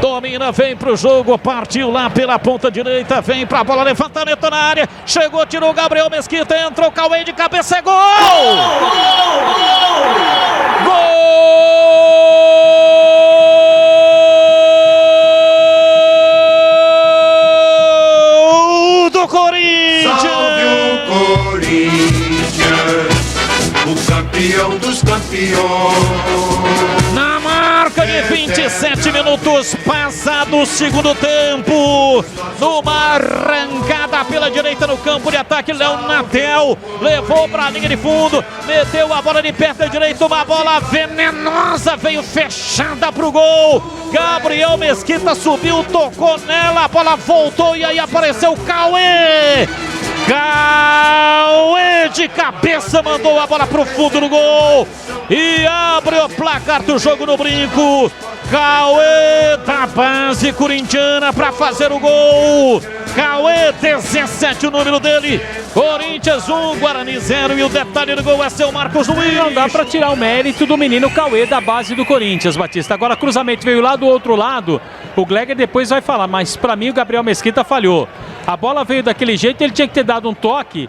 Domina, vem pro jogo, partiu lá pela ponta direita, vem pra bola, levantamento na área, chegou, tirou o Gabriel Mesquita, entrou o Cauê de cabeça, é gol! Gol do Corinthians! Salve o Corinthians, o campeão dos campeões. Na marca de 27 minutos passados o segundo tempo, numa arrancada pela direita no campo de ataque, Léo Natel levou para a linha de fundo, meteu a bola de perna direita, uma bola venenosa, veio fechada pro gol. Gabriel Mesquita subiu, tocou nela, a bola voltou e aí apareceu o Cauê. Cauê de cabeça mandou a bola pro fundo do gol e abre o placar do jogo no Brinco. Cauê da base corintiana para fazer o gol. Cauê, 17 o número dele. Corinthians 1, Guarani 0 e o detalhe do gol é seu Marcos Luiz. Não dá para tirar o mérito do menino Cauê da base do Corinthians, Batista. Agora cruzamento veio lá do outro lado. O Gleger depois vai falar, mas para mim o Gabriel Mesquita falhou. A bola veio daquele jeito, ele tinha que ter dado um toque